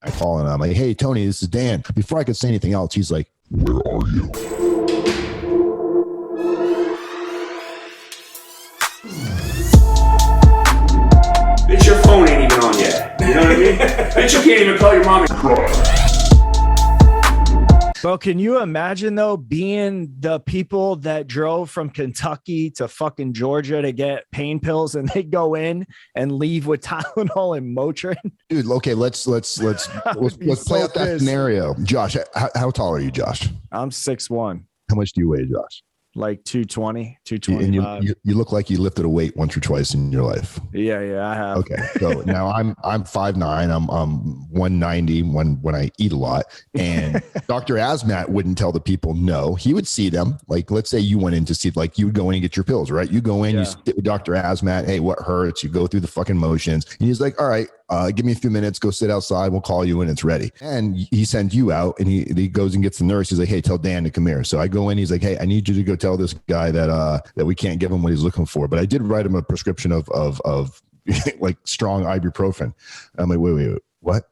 I call and I'm like, hey, Tony, this is Dan. Before I could say anything else, he's like, where are you? Bitch, your phone ain't even on yet. You know what I mean? Bitch, you can't even call your mom and cry. Bro, can you imagine though being the people that drove from Kentucky to fucking Georgia to get pain pills and they go in and leave with Tylenol and Motrin? Dude, okay, let's play out that scenario. Josh, how tall are you, Josh? I'm 6'1". How much do you weigh, Josh? Like 220, 225. And you look like you lifted a weight once or twice in your life. Yeah, I have. Okay, so now I'm 5'9". I'm 190 when I eat a lot. And Dr. Asmat wouldn't tell the people no. He would see them. Like, let's say you went in to see, like, you would go in and get your pills, right? You go in, you sit with Dr. Asmat. Hey, what hurts? You go through the fucking motions. And he's like, all right, give me a few minutes, go sit outside. We'll call you when it's ready. And he sends you out and he goes and gets the nurse. He's like, hey, tell Dan to come here. So I go in, he's like, hey, I need you to go tell this guy that we can't give him what he's looking for. But I did write him a prescription of like strong ibuprofen. I'm like, wait, what?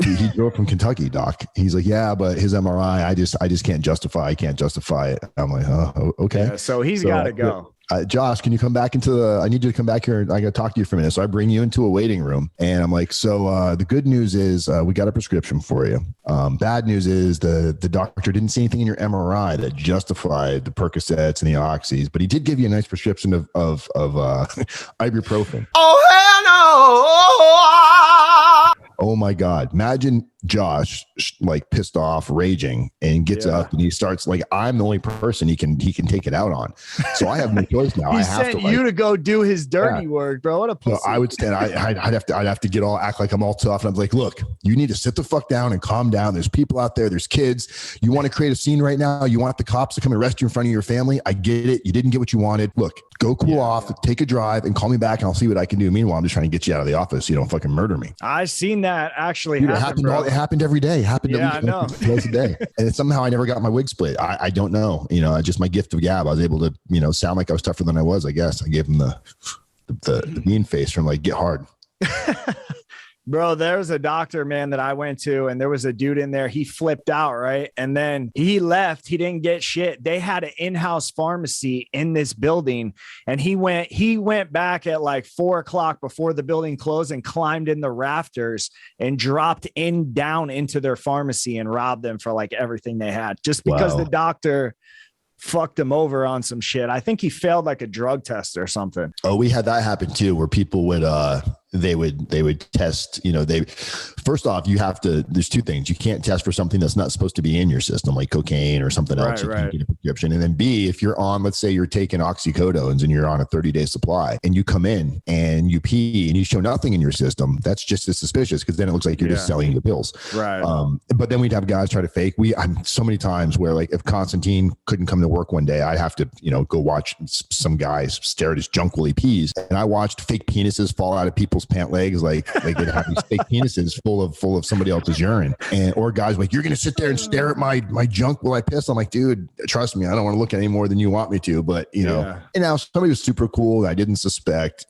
He drove from Kentucky, doc. He's like, yeah, but his MRI, I just can't justify. I can't justify it. I'm like, oh, okay. Yeah, so he's got to go. Josh, can you come back I need you to come back here. I got to talk to you for a minute. So I bring you into a waiting room and I'm like, so the good news is we got a prescription for you. Bad news is the doctor didn't see anything in your MRI that justified the Percocets and the Oxys, but he did give you a nice prescription of ibuprofen. Oh, hell no. Oh my God. Imagine Josh like pissed off, raging, and gets up and he starts like, I'm the only person he can take it out on. So I have no choice now. He I have sent you to go do his dirty work, bro. What a pussy. So I would stand. I'd have to act like I'm all tough. And I'm like, look, you need to sit the fuck down and calm down. There's people out there. There's kids. You want to create a scene right now. You want the cops to come and arrest you in front of your family. I get it. You didn't get what you wanted. Look, go cool off, take a drive, and call me back, and I'll see what I can do. Meanwhile, I'm just trying to get you out of the office. So you don't fucking murder me. I've seen that actually Dude, happen. It happened every day. It happened I know. twice a day. And somehow I never got my wig split. I don't know. Just my gift of gab. I was able to, sound like I was tougher than I was, I guess. I gave him the mean face from like, get hard. Bro, there was a doctor, man, that I went to, and there was a dude in there. He flipped out, right? And then he left. He didn't get shit. They had an in-house pharmacy in this building, and he went back at like 4:00 before the building closed and climbed in the rafters and dropped down into their pharmacy and robbed them for like everything they had, just because the doctor fucked him over on some shit. I think he failed like a drug test or something. Oh, we had that happen too, where people would they would test, first off, there's two things. You can't test for something that's not supposed to be in your system, like cocaine or something else. You can get a prescription. And then B, if you're on, let's say you're taking oxycodones and you're on a 30-day supply and you come in and you pee and you show nothing in your system, that's just as suspicious, because then it looks like you're just selling the pills. Right. But then we'd have guys try to fake. I'm so many times where, like, if Constantine couldn't come to work one day, I'd have to, go watch some guys stare at his junk while he pees. And I watched fake penises fall out of people's pant legs, like they'd have these fake penises full of somebody else's urine, or guys like, you're gonna sit there and stare at my junk while I piss. I'm like, dude, trust me, I don't want to look at any more than you want me to. But and now somebody was super cool that I didn't suspect,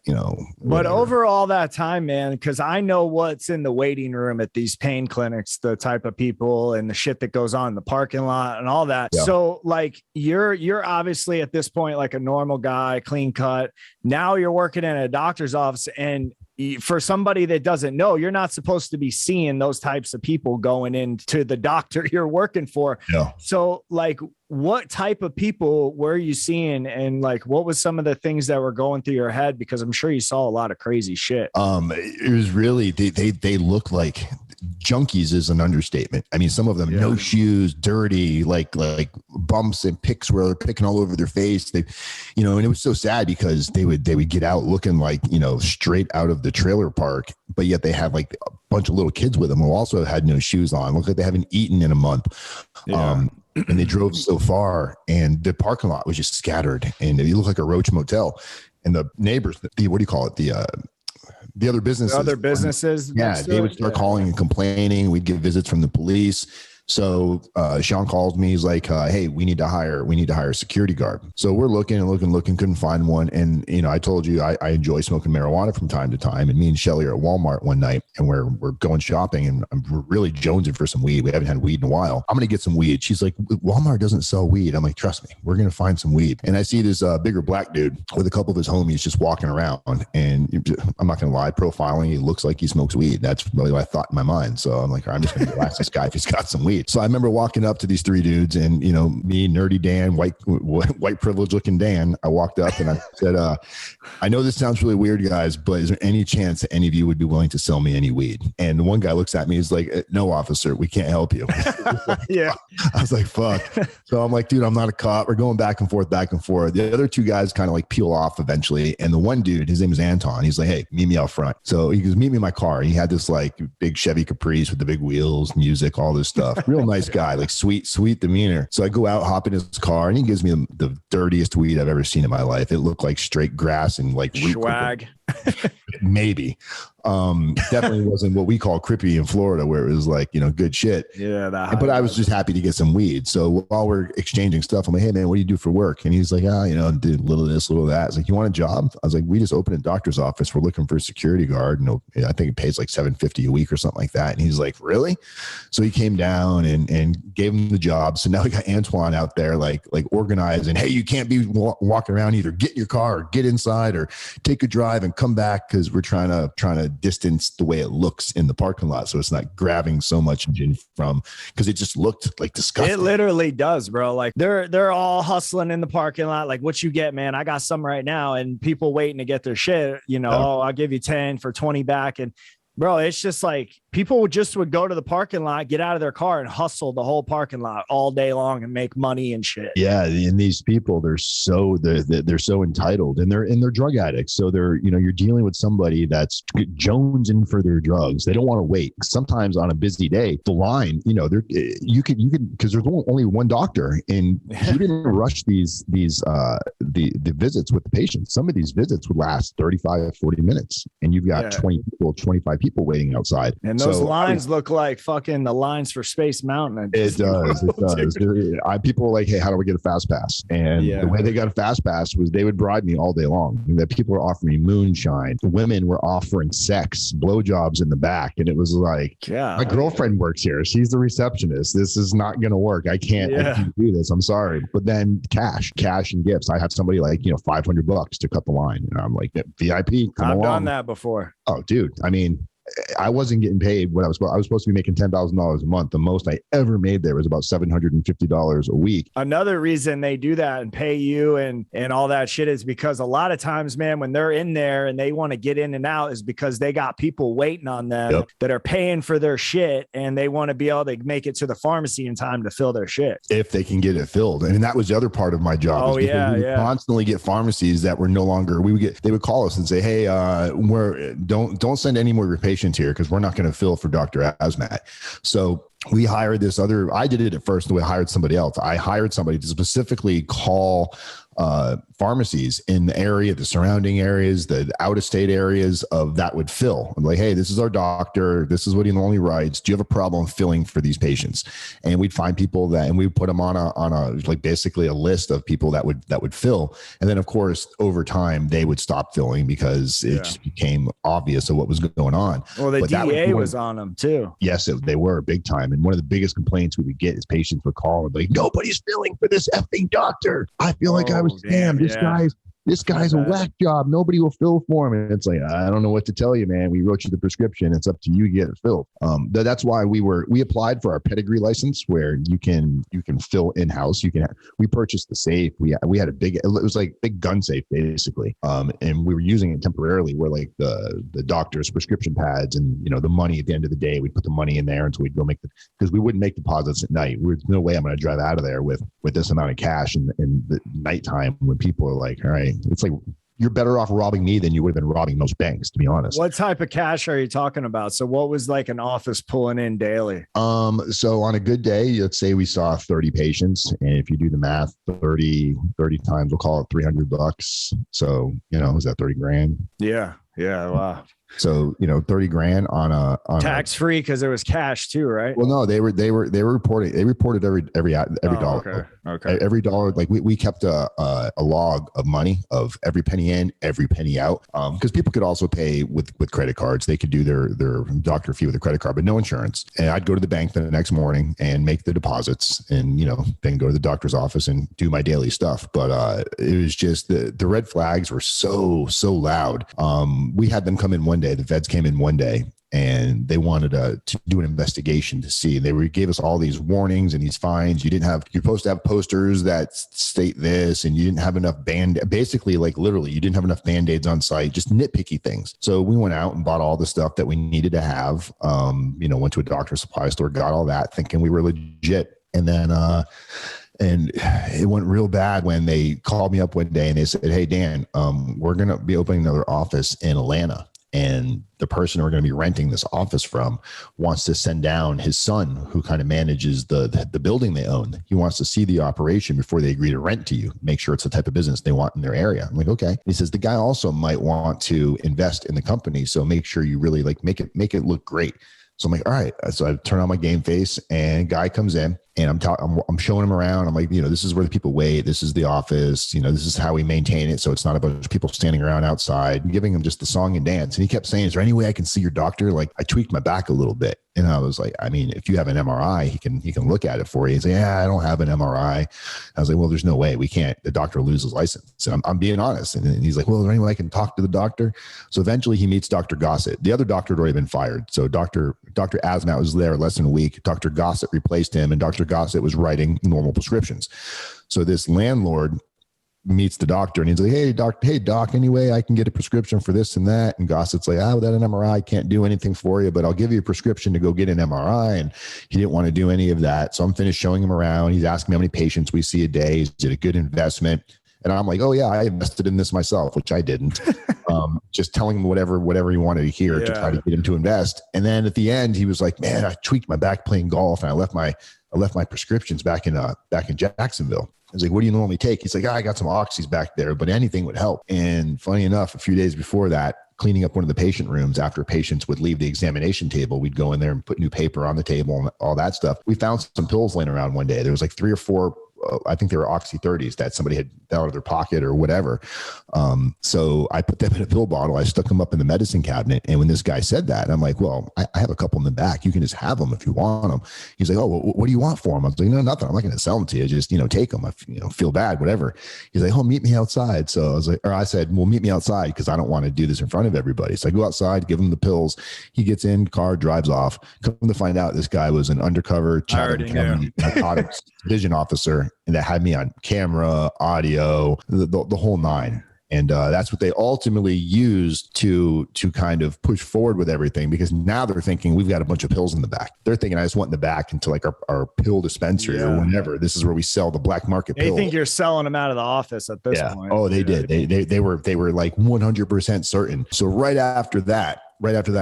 But over all that time, man, because I know what's in the waiting room at these pain clinics, the type of people and the shit that goes on in the parking lot and all that. Yeah. So like you're obviously at this point like a normal guy, clean cut. Now you're working in a doctor's office, and for somebody that doesn't know, you're not supposed to be seeing those types of people going into the doctor you're working for. Yeah. So like, what type of people were you seeing, and like, what was some of the things that were going through your head? Because I'm sure you saw a lot of crazy shit. It was really, they look like junkies is an understatement. I mean, some of them, no shoes, dirty, like bumps and picks where they're picking all over their face. They, and it was so sad because they would get out looking like, straight out of the trailer park, but yet they had like a bunch of little kids with them who also had no shoes on. Looked like they haven't eaten in a month. Yeah. And they drove so far, and the parking lot was just scattered, and it looked like a roach motel. And the neighbors, what do you call it? The other businesses. Other businesses. Yeah, they would start calling and complaining. We'd get visits from the police. So Sean calls me. He's like, hey, we need to hire a security guard. So we're looking, couldn't find one. And, I told you, I enjoy smoking marijuana from time to time. And me and Shelly are at Walmart one night and we're going shopping and we're really jonesing for some weed. We haven't had weed in a while. I'm going to get some weed. She's like, Walmart doesn't sell weed. I'm like, trust me, we're going to find some weed. And I see this bigger black dude with a couple of his homies just walking around. And I'm not going to lie, profiling, he looks like he smokes weed. That's really what I thought in my mind. So I'm like, I'm just going to relax this guy if he's got some weed. So I remember walking up to these three dudes and, me, nerdy Dan, white privilege looking Dan, I walked up and I said, I know this sounds really weird, guys, but is there any chance that any of you would be willing to sell me any weed? And the one guy looks at me, he's like, no, officer, we can't help you. Yeah. I was like, fuck. So I'm like, dude, I'm not a cop. We're going back and forth. The other two guys kind of like peel off eventually. And the one dude, his name is Anton. He's like, hey, meet me out front. So he goes, meet me in my car. He had this like big Chevy Caprice with the big wheels, music, all this stuff. Real nice guy, like sweet demeanor. So I go out, hop in his car, and he gives me the dirtiest weed I've ever seen in my life. It looked like straight grass and like swag. Maybe. Definitely wasn't what we call crippy in Florida, where it was like, good shit. Yeah. But I was just happy to get some weed. So while we're exchanging stuff, I'm like, hey man, what do you do for work? And he's like, did a little of this, little of that. It's like, you want a job? I was like, we just opened a doctor's office. We're looking for a security guard. And I think it pays like $750 a week or something like that. And he's like, really? So he came down and gave him the job. So now we got Antoine out there, like organizing. Hey, you can't be walking around, either get in your car or get inside or take a drive and come back, because we're trying to distance the way it looks in the parking lot, so it's not grabbing so much from, because it just looked like disgusting. It literally does, bro. Like they're all hustling in the parking lot. Like, what you get, man? I got some right now, and people waiting to get their shit. Oh, I'll give you 10 for 20 back, and bro, it's just like people would go to the parking lot, get out of their car and hustle the whole parking lot all day long and make money and shit. Yeah. And these people, they're so entitled, and they're drug addicts. So you're dealing with somebody that's jonesing for their drugs. They don't want to wait. Sometimes on a busy day, the line, you could, because there's only one doctor, and he didn't rush the visits with the patients. Some of these visits would last 35, 40 minutes, and you've got 20 people, 25 people waiting outside. And those lines look like fucking the lines for Space Mountain. It does. People are like, hey, how do I get a fast pass? And the way they got a fast pass was they would bribe me all day long. That people were offering me moonshine. Women were offering sex, blowjobs in the back. And it was like, my girlfriend works here. She's the receptionist. This is not going to work. I can't do this. I'm sorry. But then cash and gifts. I had somebody like, $500 to cut the line. And I'm like, VIP, come along. I've done that before. Oh, dude. I mean, I wasn't getting paid what I was supposed to be making $10,000 a month. The most I ever made there was about $750 a week. Another reason they do that and pay you and all that shit is because a lot of times, man, when they're in there and they want to get in and out, is because they got people waiting on them that are paying for their shit, and they want to be able to make it to the pharmacy in time to fill their shit. If they can get it filled. And that was the other part of my job. Oh, we would constantly get pharmacies that were no longer, they would call us and say, hey, don't send any more of your patients here, because we're not going to fill for Dr. Asmat. So we hired I did it at first, and we hired somebody else. I hired somebody to specifically call pharmacies in the area, the surrounding areas, the out-of-state areas of that would fill. I'm like, hey, this is our doctor. This is what he normally writes. Do you have a problem filling for these patients? And we'd find people and we put them on a like basically a list of people that would fill. And then of course, over time, they would stop filling because it just became obvious of what was going on. Well, the DEA was on them too. Yes, they were big time. And one of the biggest complaints we would get is patients would call and be like, nobody's filling for this effing doctor. I feel like I was scammed. This guy's a whack job. Nobody will fill for him. And it's like, I don't know what to tell you, man. We wrote you the prescription. It's up to you to get it filled. That's why we applied for our pedigree license, where you can fill in-house. We purchased the safe. We had it was like big gun safe basically. And we were using it temporarily, where like the doctor's prescription pads and, the money at the end of the day, we'd put the money in there until we'd go because we wouldn't make deposits at night. There's no way I'm going to drive out of there with this amount of cash in the nighttime when people are like, all right, it's like, you're better off robbing me than you would have been robbing most banks, to be honest. What type of cash are you talking about? So what was like an office pulling in daily? So on a good day, let's say we saw 30 patients. And if you do the math, 30 times, we'll call it $300. So, is that 30 grand? Yeah. Yeah. Wow. So, 30 grand on tax free because it was cash too, right? Well, no, they reported every dollar. Okay. Every dollar. Like we kept a log of money of every penny in, every penny out. Because people could also pay with credit cards. They could do their doctor fee with a credit card, but no insurance. And I'd go to the bank the next morning and make the deposits and, then go to the doctor's office and do my daily stuff. But it was just the red flags were so loud. We had them come in one day. The feds came in one day and they wanted to do an investigation to see. They gave us all these warnings and these fines. You're supposed to have posters that state this, and you didn't have enough basically, like literally, you didn't have enough Band-Aids on site, just nitpicky things. So we went out and bought all the stuff that we needed to have. Went to a doctor supply store, got all that, thinking we were legit. And then, and it went real bad when they called me up one day and they said, "Hey, Dan, we're going to be opening another office in Atlanta. And the person we're going to be renting this office from wants to send down his son, who kind of manages the building they own. He wants to see the operation before they agree to rent to you, make sure it's the type of business they want in their area." I'm like, okay. He says, the guy also might want to invest in the company. So make sure you really make it look great. So I'm like, all right. So I turn on my game face and guy comes in and I'm showing him around. I'm like, this is where the people wait. This is the office. This is how we maintain it. So it's not a bunch of people standing around outside, giving him just the song and dance. And he kept saying, "Is there any way I can see your doctor?" Like I tweaked my back a little bit. And I was like, if you have an MRI, he can look at it for you. He's like, "Yeah, I don't have an MRI." I was like, "Well, there's no way. We can't. The doctor will lose his license." So I'm being honest. And he's like, "Well, is there any way I can talk to the doctor?" So eventually he meets Dr. Gossett. The other doctor had already been fired. So Dr. Asmat was there less than a week. Dr. Gossett replaced him, and Dr. Gossett was writing normal prescriptions. So this landlord meets the doctor and he's like, "Hey doc, anyway, I can get a prescription for this and that." And Gossett's like, "Without an MRI, I can't do anything for you, but I'll give you a prescription to go get an MRI." And he didn't want to do any of that. So I'm finished showing him around. He's asking me how many patients we see a day. Is it a good investment? And I'm like, "Oh yeah, I invested in this myself," which I didn't. Just telling him whatever he wanted to hear to try to get him to invest. And then at the end, he was like, "Man, I tweaked my back playing golf and I left my prescriptions back in Jacksonville." I was like, "What do you normally take?" He's like, "I got some oxys back there, but anything would help." And funny enough, a few days before that, cleaning up one of the patient rooms after patients would leave the examination table, we'd go in there and put new paper on the table and all that stuff. We found some pills laying around one day. There was like 3 or 4, I think they were Oxy 30s that somebody had out of their pocket or whatever. So I put them in a pill bottle. I stuck them up in the medicine cabinet. And when this guy said that, I'm like, "Well, I have a couple in the back. You can just have them if you want them." He's like, "Oh, well, what do you want for them?" I was like, "No, nothing. I'm not going to sell them to you. Just, take them. I feel bad, whatever." He's like, "Oh, meet me outside." So I said, "Well, meet me outside because I don't want to do this in front of everybody." So I go outside, give him the pills. He gets in, car drives off. Come to find out, this guy was an undercover Chatham County narcotics division officer, and that had me on camera, audio, the whole nine. And that's what they ultimately used to kind of push forward with everything, because now they're thinking we've got a bunch of pills in the back. They're thinking I just went in the back into like our pill dispensary or whatever. This is where we sell the black market pills. They think you're selling them out of the office at this point. Oh, they did. They were like 100% certain. So right after that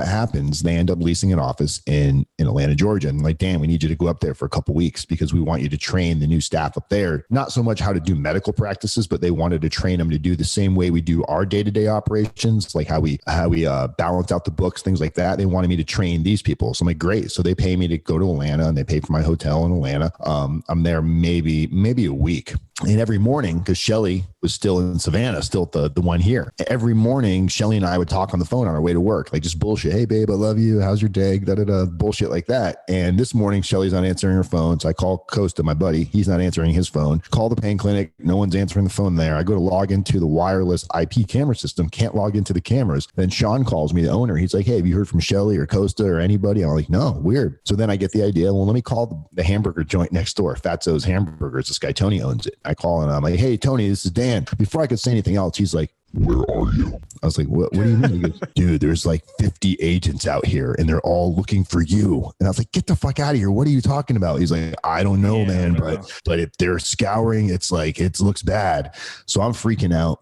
happens, they end up leasing an office in Atlanta, Georgia. And like, "Dan, we need you to go up there for a couple of weeks because we want you to train the new staff up there. Not so much how to do medical practices, but they wanted to train them to do the same way we do our day-to-day operations, like how we balance out the books, things like that. They wanted me to train these people." So I'm like, great. So they pay me to go to Atlanta and they pay for my hotel in Atlanta. I'm there maybe a week. And every morning, because Shelly was still in Savannah, still at the one here. Every morning, Shelly and I would talk on the phone on our way to work, like just bullshit. "Hey, babe, I love you. How's your day?" Bullshit like that. And this morning, Shelly's not answering her phone. So I call Costa, my buddy. He's not answering his phone. Call the pain clinic. No one's answering the phone there. I go to log into the wireless IP camera system. Can't log into the cameras. Then Sean calls me, the owner. He's like, "Hey, have you heard from Shelly or Costa or anybody?" I'm like, "No, weird." So then I get the idea. Well, let me call the hamburger joint next door, Fatso's Hamburgers. This guy, Tony, owns it. I call and I'm like, "Hey, Tony, this is Dan." Before I could say anything else, he's like, "Where are you?" I was like, what do you mean?" He goes, "Dude, there's like 50 agents out here and they're all looking for you." And I was like, "Get the fuck out of here. What are you talking about?" He's like, "I don't know, man, but if they're scouring, it's like, it looks bad." So I'm freaking out.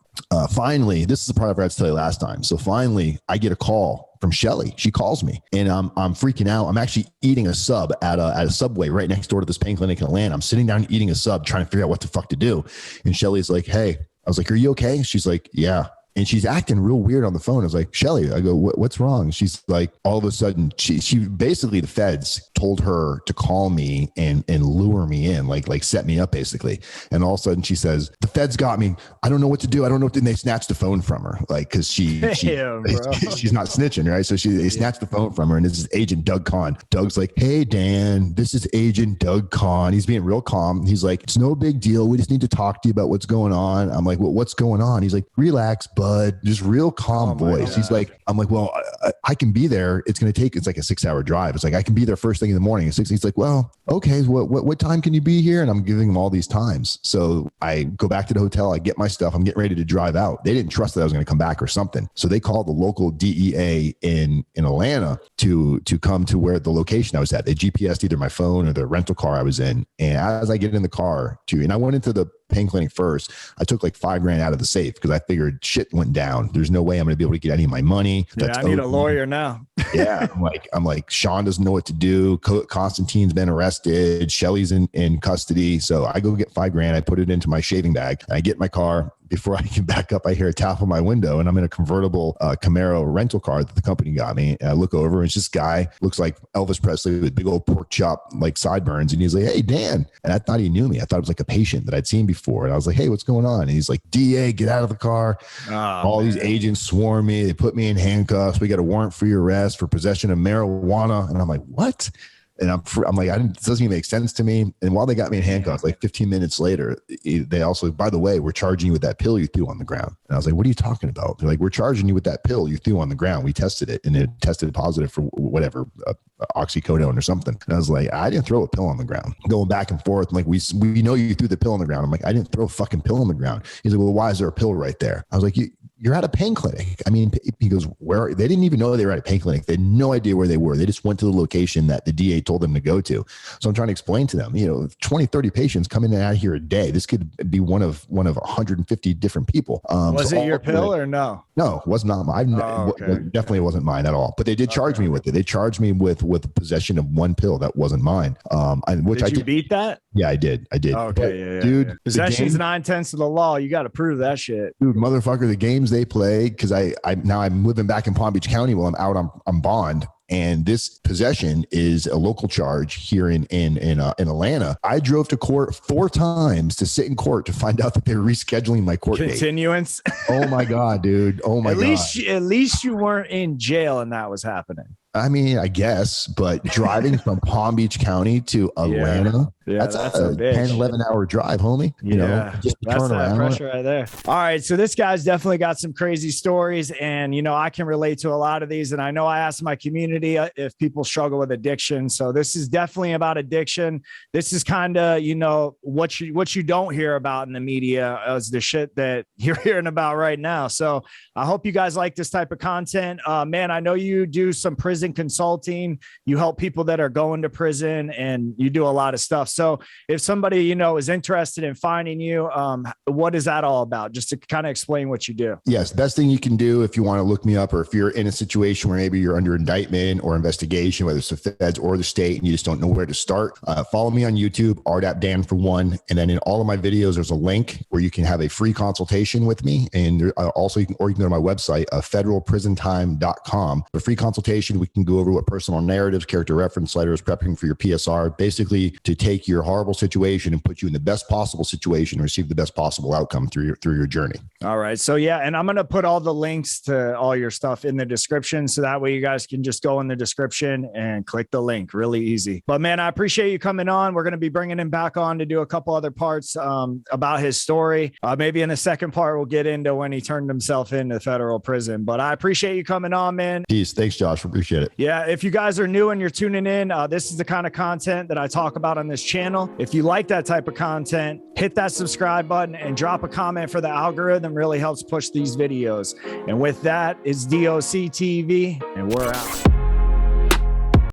Finally, this is the part I forgot to tell you last time. So finally I get a call from Shelly. She calls me and I'm freaking out. I'm actually eating a sub at a Subway right next door to this pain clinic in Atlanta. I'm sitting down eating a sub, trying to figure out what the fuck to do. And Shelly's like, "Hey." I was like, "Are you okay?" She's like, "Yeah." and she's acting real weird on the phone. I was like, Shelly, I go, what's wrong? She's like, all of a sudden, she basically, the feds told her to call me and lure me in, like set me up basically. And all of a sudden she says, the feds got me. I don't know what to do. I don't know what to do. And they snatched the phone from her, like, cause she's not snitching, right? So they snatched the phone from her, and this is Agent Doug Kahn. Doug's like, hey, Dan, this is Agent Doug Kahn. He's being real calm. He's like, it's no big deal. We just need to talk to you about what's going on. I'm like, well, what's going on? He's like, relax, bud. Just real calm voice. He's like, I'm like, well, I can be there. It's going to take, it's like a 6-hour drive. It's like, I can be there first thing in the morning at 6. He's like, well, okay. What time can you be here? And I'm giving him all these times. So I go back to the hotel. I get my stuff. I'm getting ready to drive out. They didn't trust that I was going to come back or something. So they called the local DEA in Atlanta to come to where the location I was at. They GPSed either my phone or the rental car I was in. And as I get in the car and I went into the pain clinic first, I took like $5,000 out of the safe because I figured shit went down. There's no way I'm going to be able to get any of my money. I need a lawyer now. Yeah. I'm like, Sean doesn't know what to do. Constantine's been arrested. Shelly's in custody. So I go get $5,000. I put it into my shaving bag. I get in my car. Before I can back up, I hear a tap on my window, and I'm in a convertible Camaro rental car that the company got me. And I look over, and it's this guy, looks like Elvis Presley with big old pork chop, like sideburns. And he's like, hey, Dan. And I thought he knew me. I thought it was like a patient that I'd seen before. And I was like, hey, what's going on? And he's like, DA, get out of the car. All these agents swarm me. They put me in handcuffs. We got a warrant for your arrest for possession of marijuana. And I'm like, what? And I'm like, it doesn't even make sense to me. And while they got me in handcuffs, like 15 minutes later, they also, by the way, we're charging you with that pill you threw on the ground. And I was like, what are you talking about? They're like, we're charging you with that pill you threw on the ground. We tested it, and it tested positive for whatever, oxycodone or something. And I was like, I didn't throw a pill on the ground. Going back and forth. I'm like, we know you threw the pill on the ground. I'm like, I didn't throw a fucking pill on the ground. He's like, well, why is there a pill right there? I was like, you're at a pain clinic. I mean, he goes, where? They didn't even know they were at a pain clinic. They had no idea where they were. They just went to the location that the DA told them to go to. So I'm trying to explain to them, 20, 30 patients coming in and out of here a day. This could be one of 150 different people. Was it your pill or no? No, it was not mine. Definitely wasn't mine at all. But they did charge me with it. They charged me with possession of one pill that wasn't mine. Did you beat that? Yeah, I did. Okay, but, yeah. Dude, possession's 9/10 of the law. You got to prove that shit. Dude, motherfucker, the games they play, because I'm living back in Palm Beach County while I'm out on bond. And this possession is a local charge here in Atlanta. I drove to court 4 times to sit in court to find out that they were rescheduling my court continuance. Date. Oh my God, dude. Oh my God. At least you weren't in jail and that was happening. I mean, I guess, but driving from Palm Beach County to Atlanta, that's a 10, 11 hour drive, homie. Just that's turn that around. Pressure right there. All right. So this guy's definitely got some crazy stories, and, I can relate to a lot of these. And I know I asked my community if people struggle with addiction. So this is definitely about addiction. This is kind of, what you don't hear about in the media is the shit that you're hearing about right now. So I hope you guys like this type of content. Man, I know you do some prison consulting. You help people that are going to prison, and you do a lot of stuff. So if somebody, is interested in finding you, what is that all about? Just to kind of explain what you do. Yes. Best thing you can do if you want to look me up, or if you're in a situation where maybe you're under indictment or investigation, whether it's the feds or the state, and you just don't know where to start, follow me on YouTube, RDAP Dan for one. And then in all of my videos, there's a link where you can have a free consultation with me. And also you can go to my website, federalprisontime.com. A free consultation. We can go over what personal narratives, character reference letters, prepping for your PSR, basically to take your horrible situation and put you in the best possible situation and receive the best possible outcome through your journey. All right. So and I'm going to put all the links to all your stuff in the description. So that way you guys can just go in the description and click the link. Really easy. But man, I appreciate you coming on. We're going to be bringing him back on to do a couple other parts about his story. Maybe in the second part, we'll get into when he turned himself into federal prison. But I appreciate you coming on, man. Peace. Thanks, Josh. Appreciate it. Yeah. If you guys are new and you're tuning in, this is the kind of content that I talk about on this channel. If you like that type of content, hit that subscribe button and drop a comment for the algorithm. Really helps push these videos. And with that, it's DOC TV, and we're out.